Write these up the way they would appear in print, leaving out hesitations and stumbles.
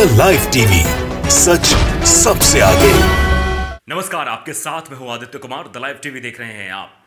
The live TV, सच सबसे आगे। नमस्कार, आपके साथ में हूं Aditya Kumar. The live TV देख रहे हैं आप।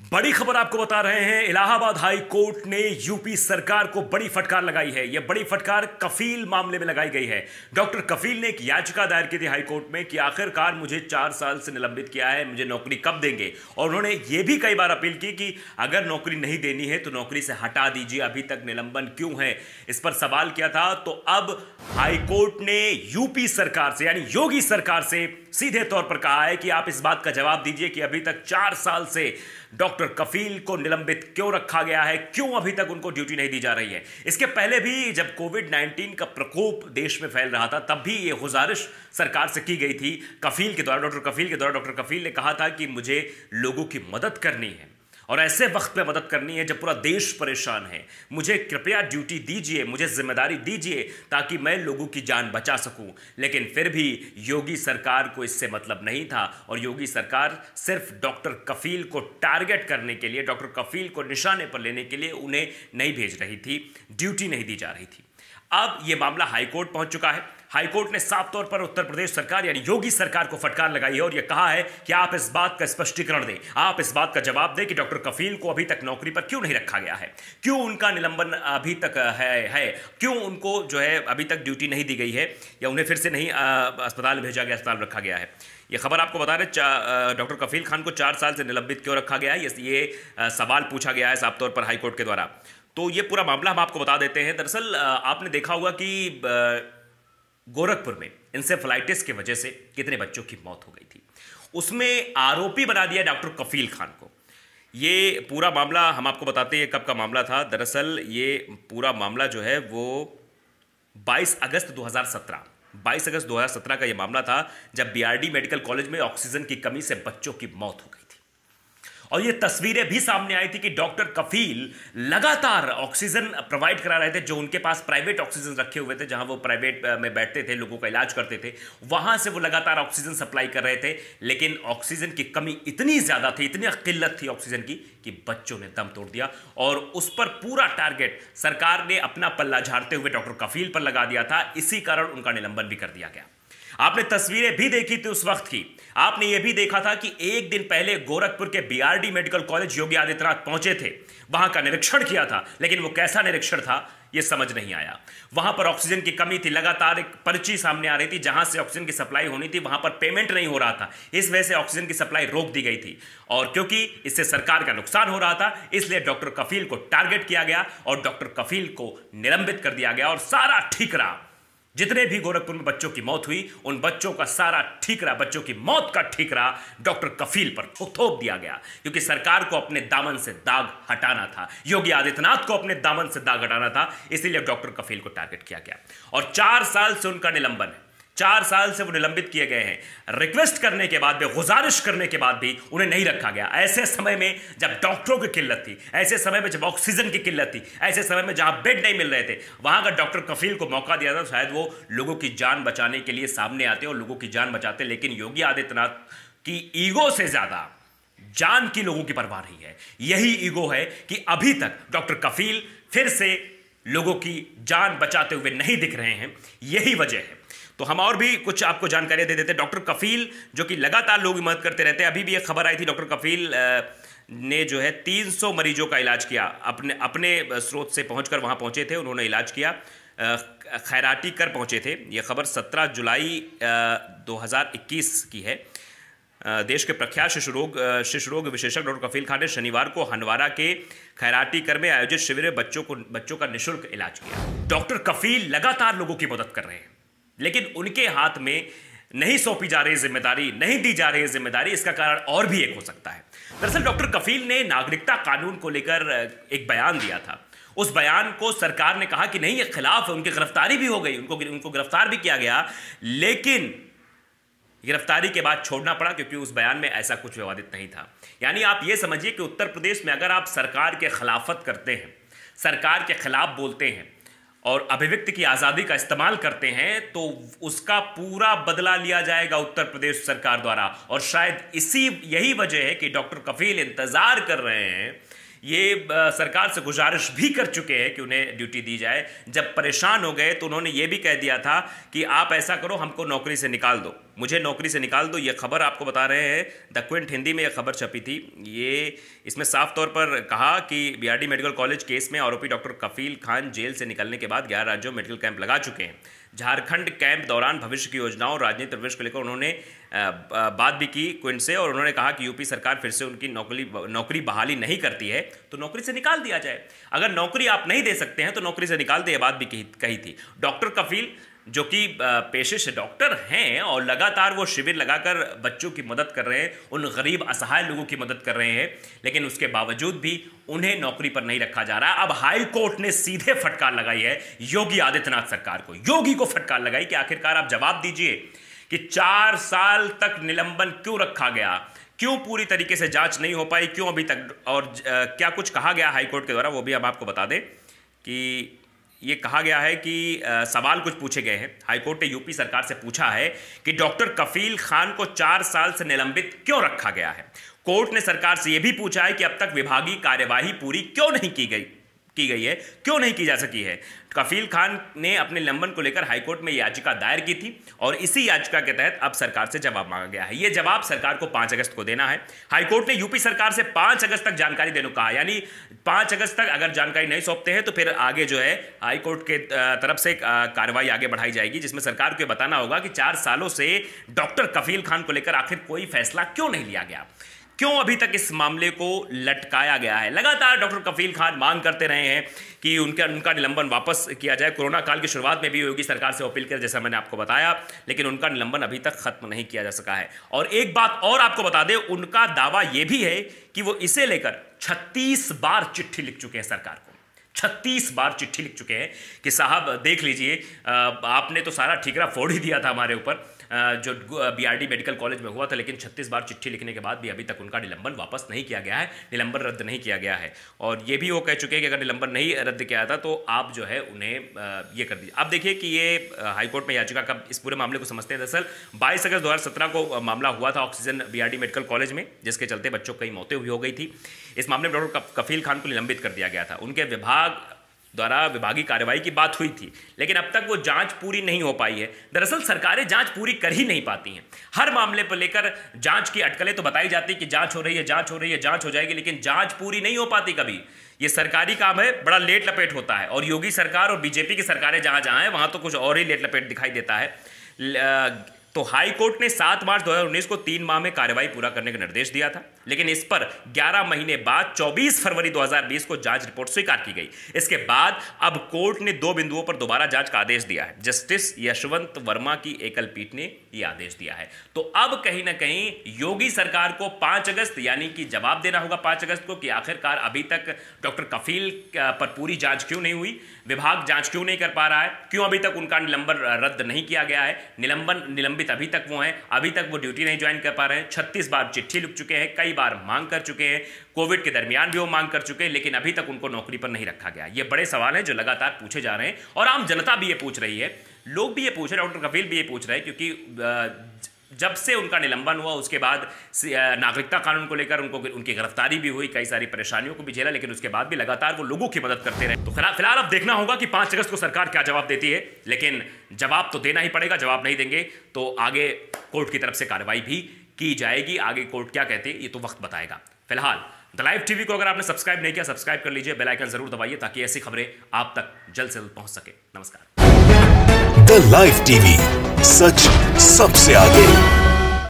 बड़ी खबर आपको बता रहे हैं, इलाहाबाद हाई कोर्ट ने यूपी सरकार को बड़ी फटकार लगाई है। यह बड़ी फटकार कफील मामले में लगाई गई है। डॉक्टर कफील ने एक याचिका दायर की थी हाई कोर्ट में कि आखिरकार मुझे 4 साल से निलंबित किया है, मुझे नौकरी कब देंगे। और उन्होंने यह भी कई बार अपील की कि अगर नौकरी नहीं देनी है तो नौकरी से हटा दीजिए, अभी तक निलंबन क्यों है, इस पर सवाल किया था। तो अब हाई कोर्ट ने यूपी सरकार से यानी योगी सरकार से सीधे तौर पर कहा है कि आप इस बात का जवाब दीजिए कि अभी तक 4 साल से डॉक्टर कफील को निलंबित क्यों रखा गया है, क्यों अभी तक उनको ड्यूटी नहीं दी जा रही है। इसके पहले भी जब कोविड-19 का प्रकोप देश में फैल रहा था, तब भी ये गुजारिश सरकार से की गई थी कफील के द्वारा, डॉक्टर कफील के द्वारा। डॉक्टर कफील ने कहा था कि मुझे लोगों की मदद करनी है और ऐसे वक्त पे मदद करनी है जब पूरा देश परेशान है। मुझे कृपया ड्यूटी दीजिए, मुझे जिम्मेदारी दीजिए ताकि मैं लोगों की जान बचा सकूं। लेकिन फिर भी योगी सरकार को इससे मतलब नहीं था और योगी सरकार सिर्फ डॉक्टर कफील को टारगेट करने के लिए, डॉक्टर कफील को निशाने पर लेने के लिए उन्हें नहीं भेज रही थी, ड्यूटी नहीं दी जा रही थी। अब यह मामला हाईकोर्ट पहुंच चुका है। हाईकोर्ट ने साफ तौर पर उत्तर प्रदेश सरकार यानी योगी सरकार को फटकार लगाई है और यह कहा है कि आप इस बात का स्पष्टीकरण दें, आप इस बात का जवाब दें कि डॉक्टर कफील को अभी तक नौकरी पर क्यों नहीं रखा गया है, क्यों उनका निलंबन अभी तक है, क्यों उनको जो है अभी तक ड्यूटी नहीं दी गई है या उन्हें फिर से नहीं अस्पताल भेजा गया, अस्पताल रखा गया है। यह खबर आपको बता रहे, डॉक्टर कफील खान को 4 साल से निलंबित क्यों रखा गया है, ये सवाल पूछा गया है साफ तौर पर हाईकोर्ट के द्वारा। तो ये पूरा मामला हम आपको बता देते हैं। दरअसल आपने देखा होगा कि गोरखपुर में इंसेफेलाइटिस की वजह से कितने बच्चों की मौत हो गई थी, उसमें आरोपी बना दिया डॉक्टर कफील खान को। ये पूरा मामला हम आपको बताते हैं कब का मामला था। दरअसल ये पूरा मामला जो है वो 22 अगस्त 2017 का ये मामला था, जब बीआरडी मेडिकल कॉलेज में ऑक्सीजन की कमी से बच्चों की मौत हो गई थी। और ये तस्वीरें भी सामने आई थी कि डॉक्टर कफील लगातार ऑक्सीजन प्रोवाइड करा रहे थे। जो उनके पास प्राइवेट ऑक्सीजन रखे हुए थे, जहां वो प्राइवेट में बैठते थे, लोगों का इलाज करते थे, वहां से वो लगातार ऑक्सीजन सप्लाई कर रहे थे। लेकिन ऑक्सीजन की कमी इतनी ज्यादा थी, इतनी किल्लत थी ऑक्सीजन की, कि बच्चों ने दम तोड़ दिया और उस पर पूरा टारगेट सरकार ने अपना पल्ला झाड़ते हुए डॉक्टर कफील पर लगा दिया था। इसी कारण उनका निलंबन भी कर दिया गया। आपने तस्वीरें भी देखी थी उस वक्त की। आपने यह भी देखा था कि एक दिन पहले गोरखपुर के BRD medical college Yogi Adityanath पहुंचे थे, वहां का निरीक्षण किया था। लेकिन वो कैसा निरीक्षण था यह समझ नहीं आया। वहां पर ऑक्सीजन की कमी थी, लगातार एक पर्ची सामने आ रही थी, जहां से ऑक्सीजन की सप्लाई होनी थी वहां पर पेमेंट नहीं हो रहा था। इस वजह से ऑक्सीजन की सप्लाई रोक दी गई थी और क्योंकि इससे सरकार का नुकसान हो रहा था, इसलिए डॉक्टर कफील को टारगेट किया गया और डॉक्टर कफील को निलंबित कर दिया गया। और सारा ठीकरा, जितने भी गोरखपुर में बच्चों की मौत हुई, उन बच्चों का सारा ठीकरा, बच्चों की मौत का ठीकरा डॉक्टर कफील पर थोप दिया गया। क्योंकि सरकार को अपने दामन से दाग हटाना था, योगी आदित्यनाथ को अपने दामन से दाग हटाना था, इसीलिए डॉक्टर कफील को टारगेट किया गया। और 4 साल से उनका निलंबन है, 4 साल से वो निलंबित किए गए हैं। रिक्वेस्ट करने के बाद भी, गुजारिश करने के बाद भी उन्हें नहीं रखा गया। ऐसे समय में जब डॉक्टरों की किल्लत थी, ऐसे समय में जब ऑक्सीजन की किल्लत थी, ऐसे समय में जहां बेड नहीं मिल रहे थे, वहां अगर डॉक्टर कफील को मौका दिया था, शायद वो लोगों की जान बचाने के लिए सामने आते और लोगों की जान बचाते। लेकिन योगी आदित्यनाथ की ईगो से ज्यादा जान की लोगों की परवाह नहीं है। यही ईगो है कि अभी तक डॉक्टर कफील फिर से लोगों की जान बचाते हुए नहीं दिख रहे हैं। यही वजह है। तो हम और भी कुछ आपको जानकारी दे देते हैं। डॉक्टर कफील जो कि लगातार लोगों की मदद करते रहते हैं, अभी भी एक खबर आई थी, डॉक्टर कफील ने जो है 300 मरीजों का इलाज किया। अपने स्रोत से पहुंचकर वहां पहुंचे थे, उन्होंने इलाज किया, खैराटी कर पहुंचे थे। यह खबर 17 जुलाई 2021 की है। देश के प्रख्यात शिशु रोग विशेषज्ञ डॉक्टर कफील खान ने शनिवार को हंडवारा के खैराटी कर में आयोजित शिविर में बच्चों का निःशुल्क इलाज किया। डॉक्टर कफील लगातार लोगों की मदद कर रहे हैं, लेकिन उनके हाथ में नहीं सौंपी जा रही जिम्मेदारी, नहीं दी जा रही जिम्मेदारी। इसका कारण और भी एक हो सकता है। दरअसल डॉक्टर कफील ने नागरिकता कानून को लेकर एक बयान दिया था। उस बयान को सरकार ने कहा कि नहीं, ये खिलाफ है, उनकी गिरफ्तारी भी हो गई, उनको गिरफ्तार भी किया गया। लेकिन गिरफ्तारी के बाद छोड़ना पड़ा क्योंकि उस बयान में ऐसा कुछ विवादित नहीं था। यानी आप ये समझिए कि उत्तर प्रदेश में अगर आप सरकार के खिलाफत करते हैं, सरकार के खिलाफ बोलते हैं और अभिव्यक्ति की आज़ादी का इस्तेमाल करते हैं, तो उसका पूरा बदला लिया जाएगा उत्तर प्रदेश सरकार द्वारा। और शायद यही वजह है कि डॉक्टर कफील इंतजार कर रहे हैं ये सरकार से गुजारिश भी कर चुके हैं कि उन्हें ड्यूटी दी जाए। जब परेशान हो गए तो उन्होंने ये भी कह दिया था कि आप ऐसा करो, हमको नौकरी से निकाल दो, मुझे नौकरी से निकाल दो। ये खबर आपको बता रहे हैं, द क्विंट हिंदी में ये खबर छपी थी। ये इसमें साफ तौर पर कहा कि बीआरडी मेडिकल कॉलेज केस में आरोपी डॉक्टर कफील खान जेल से निकलने के बाद 11 राज्यों में मेडिकल कैंप लगा चुके हैं। झारखंड कैंप दौरान भविष्य की योजनाओं और राजनीतिक प्रवेश को लेकर उन्होंने बात भी की क्विंट से, और उन्होंने कहा कि यूपी सरकार फिर से उनकी नौकरी बहाली नहीं करती है तो नौकरी से निकाल दिया जाए। अगर नौकरी आप नहीं दे सकते हैं तो नौकरी से निकाल दे, ये बात भी कही थी। डॉक्टर कफील जो कि पेशे से डॉक्टर हैं और लगातार वो शिविर लगाकर बच्चों की मदद कर रहे हैं, उन गरीब असहाय लोगों की मदद कर रहे हैं, लेकिन उसके बावजूद भी उन्हें नौकरी पर नहीं रखा जा रहा। अब हाई कोर्ट ने सीधे फटकार लगाई है योगी आदित्यनाथ सरकार को। योगी को फटकार लगाई कि आखिरकार आप जवाब दीजिए कि 4 साल तक निलंबन क्यों रखा गया, क्यों पूरी तरीके से जांच नहीं हो पाई, क्यों अभी तक, और क्या कुछ कहा गया हाईकोर्ट के द्वारा वो भी हम आपको बता दें कि ये कहा गया है कि सवाल कुछ पूछे गए हैं। हाईकोर्ट ने यूपी सरकार से पूछा है कि डॉक्टर कफील खान को 4 साल से निलंबित क्यों रखा गया है। कोर्ट ने सरकार से यह भी पूछा है कि अब तक विभागीय कार्यवाही पूरी क्यों नहीं की गई है, क्यों नहीं की जा सकी है। कफील खान ने अपने निलंबन को लेकर हाईकोर्ट में याचिका दायर की थी और इसी याचिका के तहत अब सरकार से जवाब मांगा गया है। यह जवाब सरकार को 5 अगस्त को देना है। हाईकोर्ट ने यूपी सरकार से 5 अगस्त तक जानकारी देने को कहा, यानी 5 अगस्त तक अगर जानकारी नहीं सौंपते हैं तो फिर आगे जो है हाईकोर्ट के तरफ से कार्रवाई आगे बढ़ाई जाएगी, जिसमें सरकार को बताना होगा कि 4 सालों से डॉक्टर कफील खान को लेकर आखिर कोई फैसला क्यों नहीं लिया गया, क्यों अभी तक इस मामले को लटकाया गया है। लगातार डॉक्टर कफील खान मांग करते रहे हैं कि उनका निलंबन वापस किया जाए। कोरोना काल की शुरुआत में भी योगी सरकार से अपील कर, जैसा मैंने आपको बताया, लेकिन उनका निलंबन अभी तक खत्म नहीं किया जा सका है। और एक बात और आपको बता दें, उनका दावा यह भी है कि वो इसे लेकर 36 बार चिट्ठी लिख चुके हैं सरकार को। 36 बार चिट्ठी लिख चुके हैं कि साहब देख लीजिए, आपने तो सारा ठीकरा फोड़ ही दिया था हमारे ऊपर जो बीआरडी मेडिकल कॉलेज में हुआ था, लेकिन 36 बार चिट्ठी लिखने के बाद भी अभी तक उनका निलंबन वापस नहीं किया गया है, निलंबन रद्द नहीं किया गया है। और ये भी वो कह चुके हैं कि अगर निलंबन नहीं रद्द किया था तो आप जो है उन्हें ये कर दीजिए। अब देखिए कि ये हाईकोर्ट में याचिका का इस पूरे मामले को समझते हैं। दरअसल 22 अगस्त 2017 को मामला हुआ था ऑक्सीजन बीआरडी मेडिकल कॉलेज में, जिसके चलते बच्चों की कई मौतें हुई हो गई थी। इस मामले में डॉक्टर कफील खान को निलंबित कर दिया गया था। उनके विभाग द्वारा विभागीय कार्रवाई की बात हुई थी, लेकिन अब तक वो जांच पूरी नहीं हो पाई है। दरअसल सरकारें जांच पूरी कर ही नहीं पाती हैं। हर मामले पर लेकर जांच की अटकलें तो बताई जाती कि जांच हो रही है, जांच हो रही है, जांच हो जाएगी, लेकिन जांच पूरी नहीं हो पाती कभी। ये सरकारी काम है, बड़ा लेट लपेट होता है। और योगी सरकार और बीजेपी की सरकारें जहां हैं वहां तो कुछ और ही लेट लपेट दिखाई देता है। तो हाई कोर्ट ने 7 मार्च 2019 को 3 माह में कार्रवाई पूरा करने का निर्देश दिया था, लेकिन इस पर 11 महीने बाद 24 फरवरी 2020 को जांच रिपोर्ट स्वीकार की गई। इसके बाद अब कोर्ट ने 2 बिंदुओं पर दोबारा जांच का आदेश दिया है। जस्टिस यशवंत वर्मा की एकल पीठ ने यह आदेश दिया है। तो अब कहीं ना कहीं योगी सरकार को 5 अगस्त यानी कि जवाब देना होगा 5 अगस्त को कि आखिरकार अभी तक डॉक्टर कफील पर पूरी जांच क्यों नहीं हुई, विभाग जांच क्यों नहीं कर पा रहा है, क्यों अभी तक उनका निलंबन रद्द नहीं किया गया है, निलंबित अभी तक वो हैं, अभी तक वो ड्यूटी नहीं ज्वाइन कर पा रहे हैं। 36 बार चिट्ठी लिख चुके हैं, कई बार मांग कर चुके हैं, कोविड के दरमियान भी वो मांग कर चुके हैं, लेकिन अभी तक उनको नौकरी पर नहीं रखा गया। ये बड़े सवाल हैं जो लगातार पूछे जा रहे हैं और आम जनता भी ये पूछ रही है, लोग भी ये पूछ रहे हैं, डॉक्टर कफील भी ये पूछ रहे हैं, क्योंकि जब से उनका निलंबन हुआ उसके बाद नागरिकता कानून को लेकर उनकी गिरफ्तारी भी हुई, कई सारी परेशानियों को भी झेला, लेकिन उसके बाद भी लगातार वो लोगों की मदद करते रहे। तो फिलहाल अब देखना होगा कि 5 अगस्त को सरकार क्या जवाब देती है, लेकिन जवाब तो देना ही पड़ेगा। जवाब नहीं देंगे तो आगे कोर्ट की तरफ से कार्रवाई भी की जाएगी। आगे कोर्ट क्या कहते हैं ये तो वक्त बताएगा। फिलहाल द लाइव टीवी को अगर आपने सब्सक्राइब नहीं किया, सब्सक्राइब कर लीजिए, बेल आइकन जरूर दबाइए ताकि ऐसी खबरें आप तक जल्द से जल्द पहुंच सके। नमस्कार। द लाइव टीवी, सच सबसे आगे।